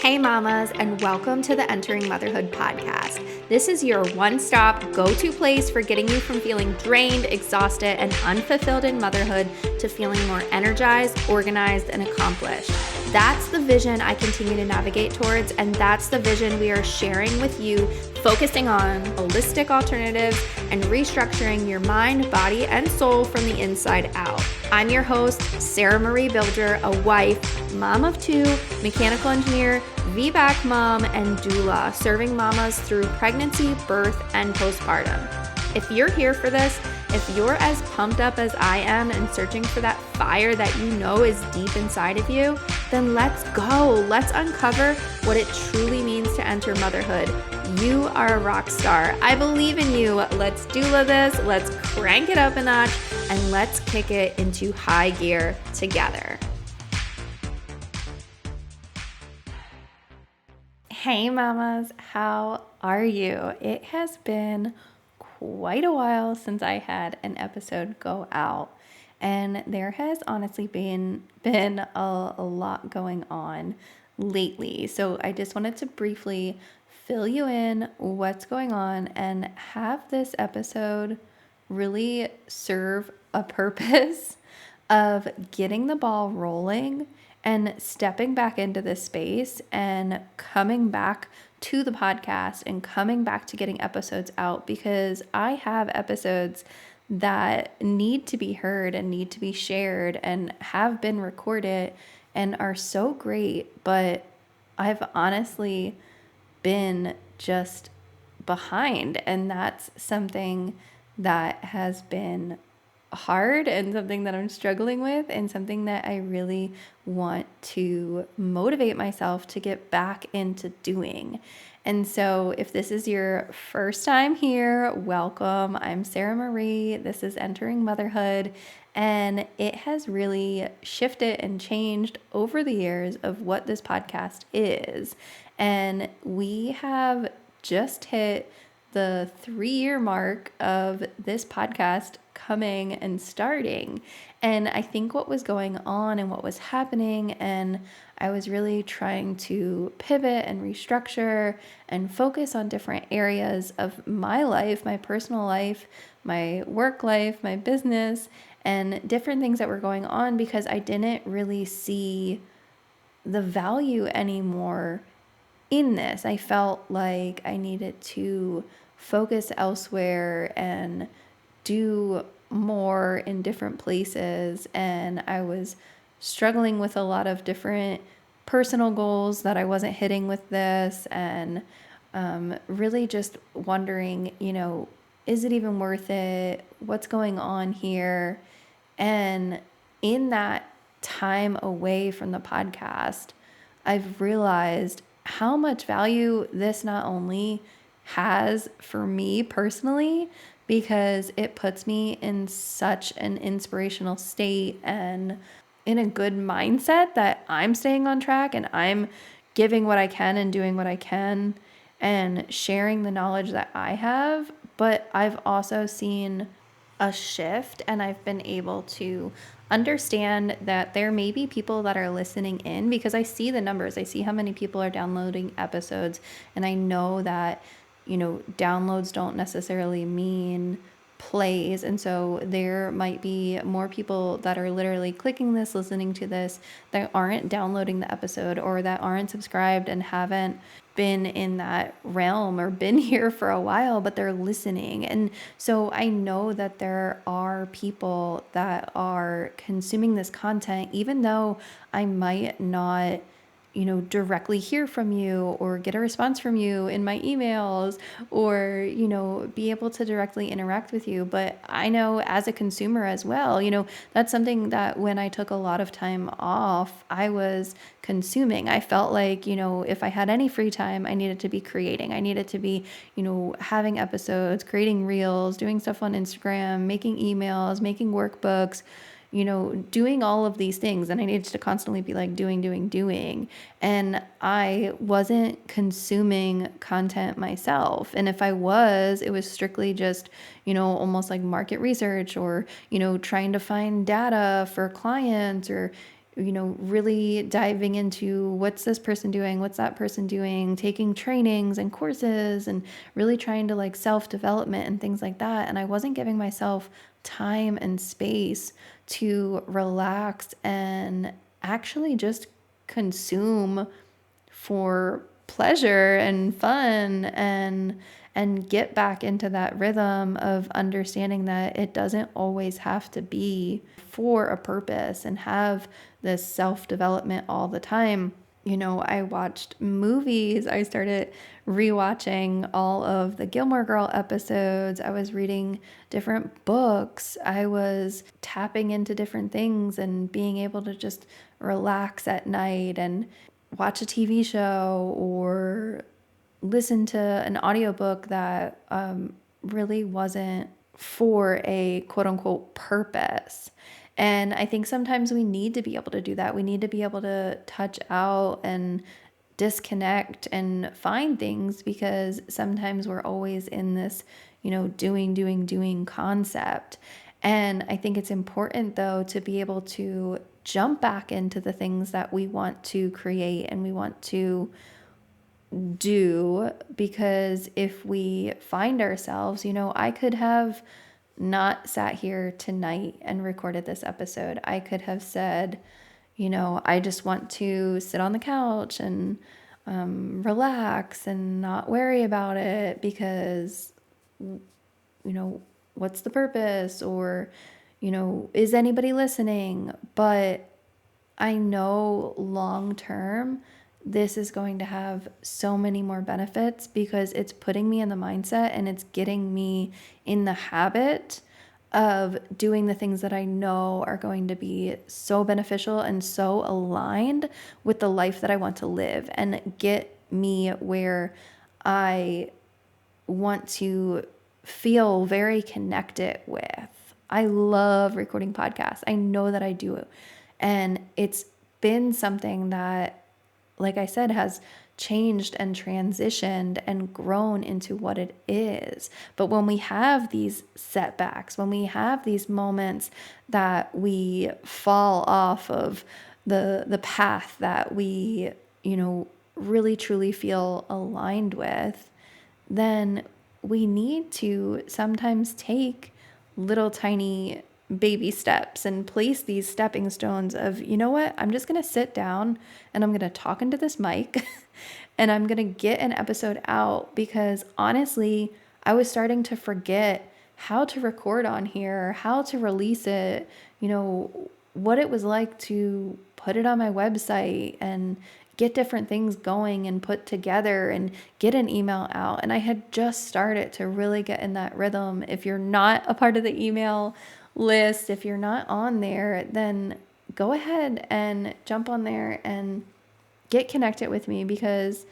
Hey mamas, and welcome to the Entering Motherhood podcast. This is your one-stop go-to place for getting you from feeling drained, exhausted, and unfulfilled in motherhood to feeling more energized, organized, and accomplished. That's the vision I continue to navigate towards, and that's the vision we are sharing with you, focusing on holistic alternatives and restructuring your mind, body, and soul from the inside out. I'm your host, Sarah Marie Bilger, a wife, mom of two, mechanical engineer, VBAC mom, and doula, serving mamas through pregnancy, birth, and postpartum. If you're here for this, if you're as pumped up as I am and searching for that fire that you know is deep inside of you, then let's go. Let's uncover what it truly means to enter motherhood. You are a rock star. I believe in you. Let's doula this. Let's crank it up a notch and let's kick it into high gear together. Hey mamas, how are you? It has been quite a while since I had an episode go out, and there has honestly been a lot going on lately. So I just wanted to briefly fill you in what's going on and have this episode really serve a purpose of getting the ball rolling and stepping back into this space and coming back to the podcast and coming back to getting episodes out, because I have episodes that need to be heard and need to be shared and have been recorded and are so great, but I've honestly been just behind, and that's something that has been hard and something that I'm struggling with and something that I really want to motivate myself to get back into doing. And so if this is your first time here, welcome. I'm Sarah Marie. This is Entering Motherhood, and it has really shifted and changed over the years of what this podcast is. And we have just hit the 3-year mark of this podcast coming and starting. And I think what was going on and what was happening, and I was really trying to pivot and restructure and focus on different areas of my life, my personal life, my work life, my business, and different things that were going on, because I didn't really see the value anymore in this. I felt like I needed to focus elsewhere and do more in different places, and I was struggling with a lot of different personal goals that I wasn't hitting with this, and really just wondering, is it even worth it? What's going on here? And in that time away from the podcast, I've realized how much value this not only has for me personally, because it puts me in such an inspirational state and in a good mindset that I'm staying on track and I'm giving what I can and doing what I can and sharing the knowledge that I have. But I've also seen a shift, and I've been able to understand that there may be people that are listening in, because I see the numbers. I see how many people are downloading episodes, and I know that downloads don't necessarily mean plays. And so there might be more people that are literally clicking this, listening to this, that aren't downloading the episode or that aren't subscribed and haven't been in that realm or been here for a while, but they're listening. And so I know that there are people that are consuming this content, even though I might not directly hear from you or get a response from you in my emails or, be able to directly interact with you. But I know as a consumer as well, that's something that when I took a lot of time off, I was consuming. I felt like, if I had any free time, I needed to be creating. I needed to be, having episodes, creating reels, doing stuff on Instagram, making emails, making workbooks, doing all of these things. And I needed to constantly be like doing. And I wasn't consuming content myself. And if I was, it was strictly just, almost like market research or, trying to find data for clients or really diving into what's this person doing, what's that person doing, taking trainings and courses and really trying to like self-development and things like that. And I wasn't giving myself time and space to relax and actually just consume for pleasure and fun and get back into that rhythm of understanding that it doesn't always have to be for a purpose and have this self-development all the time. I watched movies. I started rewatching all of the Gilmore Girl episodes. I was reading different books. I was tapping into different things and being able to just relax at night and watch a TV show or listen to an audiobook that really wasn't for a quote unquote purpose. And I think sometimes we need to be able to do that. We need to be able to touch out and disconnect and find things, because sometimes we're always in this, doing concept. And I think it's important though to be able to jump back into the things that we want to create and we want to do, because if we find ourselves, I could have not sat here tonight and recorded this episode. I could have said, I just want to sit on the couch and relax and not worry about it because, what's the purpose? Or, is anybody listening? But I know long term, this is going to have so many more benefits because it's putting me in the mindset and it's getting me in the habit of doing the things that I know are going to be so beneficial and so aligned with the life that I want to live and get me where I want to feel very connected with. I love recording podcasts. I know that I do. And it's been something that, like I said, has changed and transitioned and grown into what it is. But when we have these setbacks, when we have these moments that we fall off of the path that we, really truly feel aligned with, then we need to sometimes take little tiny baby steps and place these stepping stones of, I'm just going to sit down and I'm going to talk into this mic and I'm going to get an episode out, because honestly, I was starting to forget how to record on here, how to release it, what it was like to put it on my website and get different things going and put together and get an email out. And I had just started to really get in that rhythm. If you're not a part of the email list, if you're not on there, then go ahead and jump on there and get connected with me, because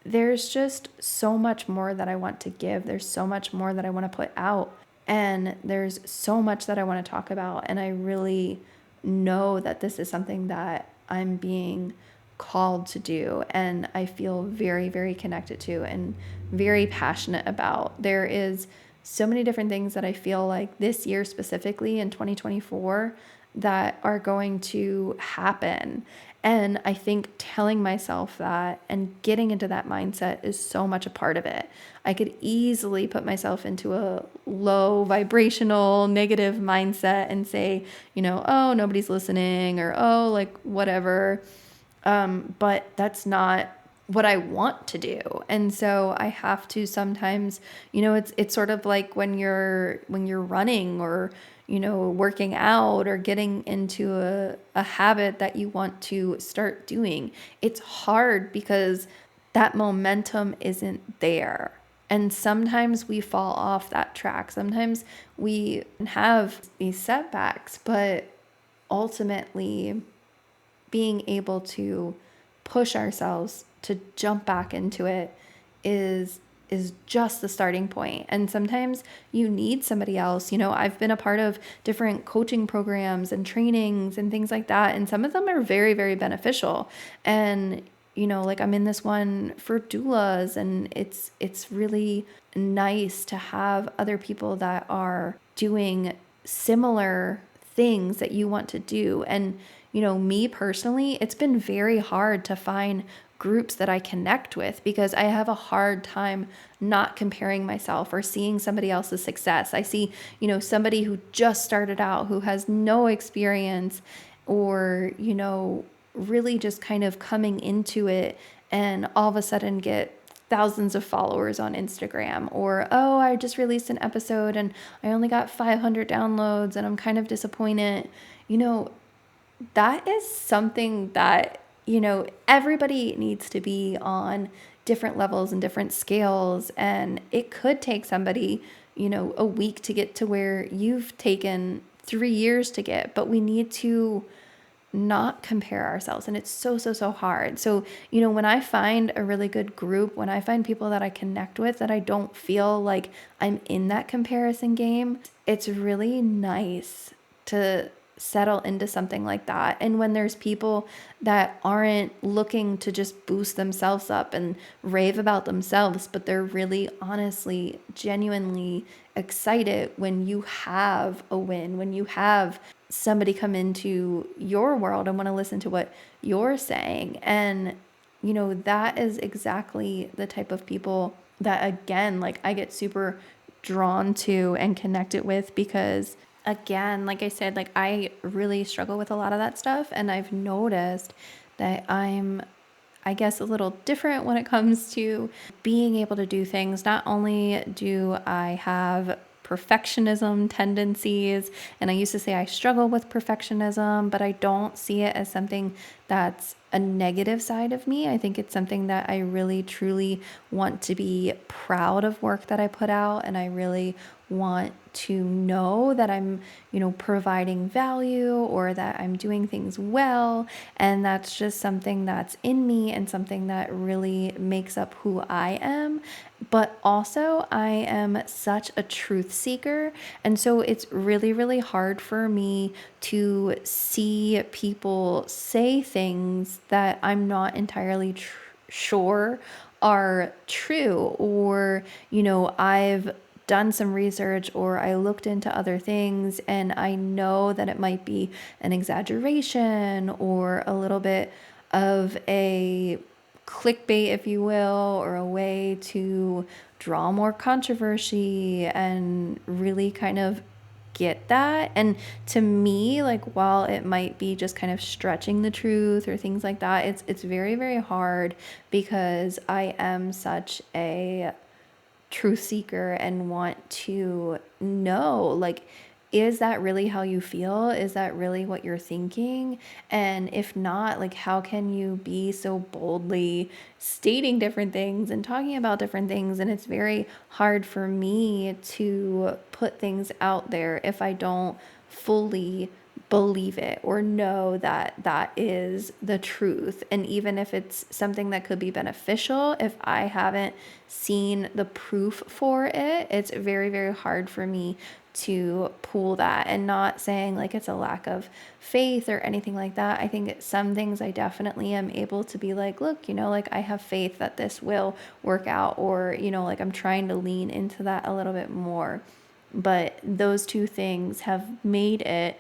there's just so much more that I want to give. There's so much more that I want to put out. And there's so much that I want to talk about. And I really know that this is something that I'm being called to do. And I feel very, very connected to and very passionate about. There is so many different things that I feel like this year specifically in 2024 that are going to happen. And I think telling myself that and getting into that mindset is so much a part of it. I could easily put myself into a low vibrational negative mindset and say, oh, nobody's listening, or oh, like whatever. But that's not what I want to do. And so I have to sometimes, it's sort of like when you're running or, working out or getting into a habit that you want to start doing. It's hard because that momentum isn't there. And sometimes we fall off that track. Sometimes we have these setbacks, but ultimately being able to push ourselves to jump back into it is just the starting point. And sometimes you need somebody else. I've been a part of different coaching programs and trainings and things like that, and some of them are very, very beneficial. And like I'm in this one for doulas, and it's really nice to have other people that are doing similar things that you want to do. And me personally, it's been very hard to find groups that I connect with because I have a hard time not comparing myself or seeing somebody else's success. I see, somebody who just started out, who has no experience, or, really just kind of coming into it, and all of a sudden get thousands of followers on Instagram, or, oh, I just released an episode and I only got 500 downloads and I'm kind of disappointed. You know, that is something that, everybody needs to be on different levels and different scales. And it could take somebody, a week to get to where you've taken 3 years to get, but we need to not compare ourselves. And it's so, so, so hard. So, when I find a really good group, when I find people that I connect with, that I don't feel like I'm in that comparison game, it's really nice to settle into something like that. And when there's people that aren't looking to just boost themselves up and rave about themselves, but they're really honestly, genuinely excited when you have a win, when you have somebody come into your world and want to listen to what you're saying. And, that is exactly the type of people that, again, like I get super drawn to and connected with because, again, like I said, like I really struggle with a lot of that stuff. And I've noticed that I guess, a little different when it comes to being able to do things. Not only do I have perfectionism tendencies, and I used to say I struggle with perfectionism, but I don't see it as something that's a negative side of me. I think it's something that I really truly want to be proud of work that I put out, and I really want to know that I'm, providing value or that I'm doing things well. And that's just something that's in me and something that really makes up who I am. But also, I am such a truth seeker. And so it's really, really hard for me to see people say things that I'm not entirely sure are true, or, I've done some research or I looked into other things and I know that it might be an exaggeration or a little bit of a clickbait, if you will, or a way to draw more controversy and really kind of get that. And to me, like, while it might be just kind of stretching the truth or things like that, it's very, very hard because I am such a truth seeker and want to know, like, is that really how you feel? Is that really what you're thinking? And if not, like, how can you be so boldly stating different things and talking about different things? And it's very hard for me to put things out there if I don't fully believe it or know that that is the truth. And even if it's something that could be beneficial, if I haven't seen the proof for it, it's very, very hard for me to pull that. And not saying like it's a lack of faith or anything like that. I think some things I definitely am able to be like, look, like I have faith that this will work out, or, like I'm trying to lean into that a little bit more. But those two things have made it,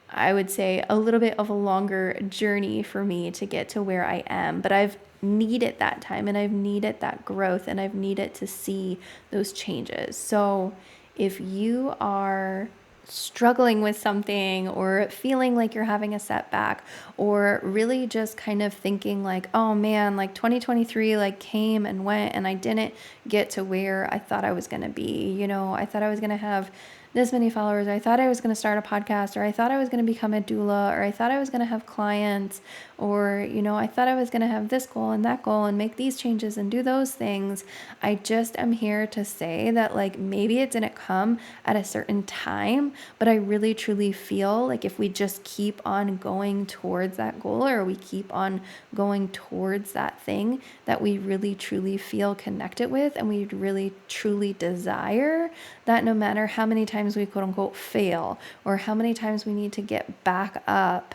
I would say, a little bit of a longer journey for me to get to where I am. But I've needed that time and I've needed that growth and I've needed to see those changes. So if you are struggling with something or feeling like you're having a setback, or really just kind of thinking like, oh man, like 2023 like came and went and I didn't get to where I thought I was going to be. I thought I was going to have this many followers, or I thought I was going to start a podcast, or I thought I was going to become a doula, or I thought I was going to have clients, or, I thought I was going to have this goal and that goal and make these changes and do those things. I just am here to say that, like, maybe it didn't come at a certain time, but I really truly feel like if we just keep on going towards that goal, or we keep on going towards that thing that we really truly feel connected with and we really truly desire, that no matter how many times we quote unquote fail or how many times we need to get back up,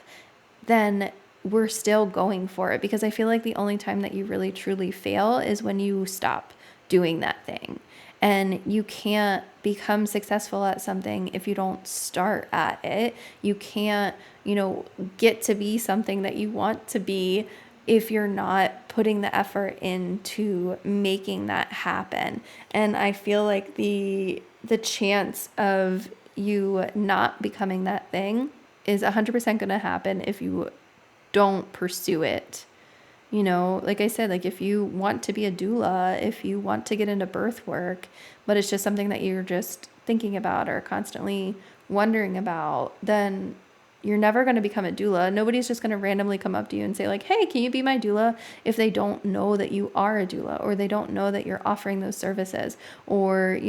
then we're still going for it. Because I feel like the only time that you really truly fail is when you stop doing that thing. And you can't become successful at something if you don't start at it. You can't get to be something that you want to be if you're not putting the effort into making that happen. And I feel like the chance of you not becoming that thing is 100% going to happen if you don't pursue it. Like I said, like if you want to be a doula, if you want to get into birth work, but it's just something that you're just thinking about or constantly wondering about, then you're never going to become a doula. Nobody's just going to randomly come up to you and say like, hey, can you be my doula? If they don't know that you are a doula, or they don't know that you're offering those services, or,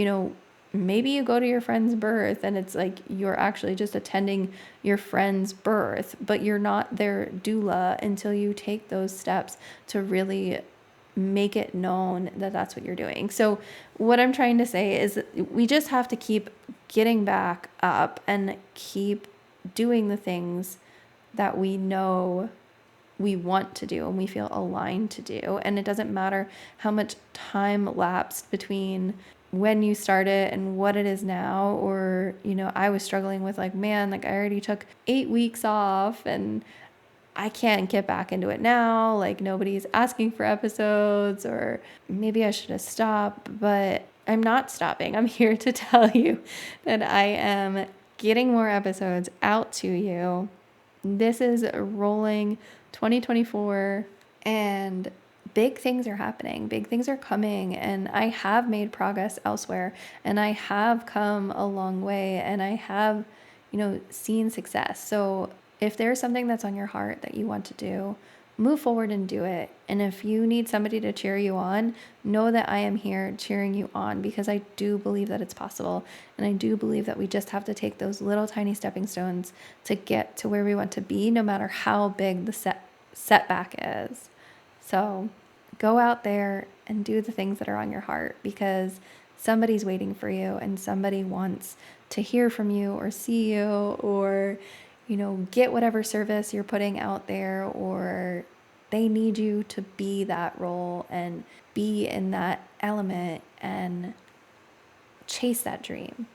maybe you go to your friend's birth and it's like you're actually just attending your friend's birth, but you're not their doula until you take those steps to really make it known that that's what you're doing. So what I'm trying to say is we just have to keep getting back up and keep doing the things that we know we want to do and we feel aligned to do. And it doesn't matter how much time lapsed between when you started and what it is now. Or, I was struggling with like, man, like I already took 8 weeks off and I can't get back into it now. Like nobody's asking for episodes, or maybe I should have stopped, but I'm not stopping. I'm here to tell you that I am getting more episodes out to you. This is rolling 2024 and big things are happening. Big things are coming, and I have made progress elsewhere, and I have come a long way, and I have, seen success. So if there's something that's on your heart that you want to do, move forward and do it. And if you need somebody to cheer you on, know that I am here cheering you on, because I do believe that it's possible. And I do believe that we just have to take those little tiny stepping stones to get to where we want to be, no matter how big the setback is. So go out there and do the things that are on your heart, because somebody's waiting for you and somebody wants to hear from you or see you, or, get whatever service you're putting out there, or they need you to be that role and be in that element and chase that dream.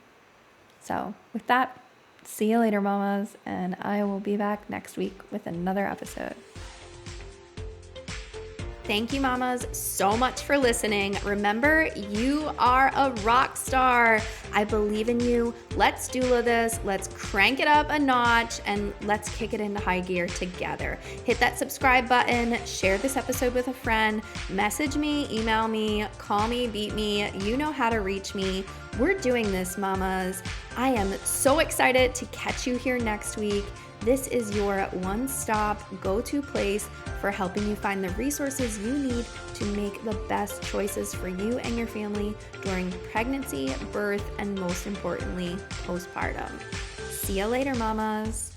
So with that, see you later, mamas, and I will be back next week with another episode. Thank you, mamas, so much for listening. Remember, you are a rock star. I believe in you. Let's doula this. Let's crank it up a notch, and let's kick it into high gear together. Hit that subscribe button. Share this episode with a friend. Message me, email me, call me, beat me. You know how to reach me. We're doing this, mamas. I am so excited to catch you here next week. This is your one-stop go-to place for helping you find the resources you need to make the best choices for you and your family during pregnancy, birth, and most importantly, postpartum. See you later, mamas.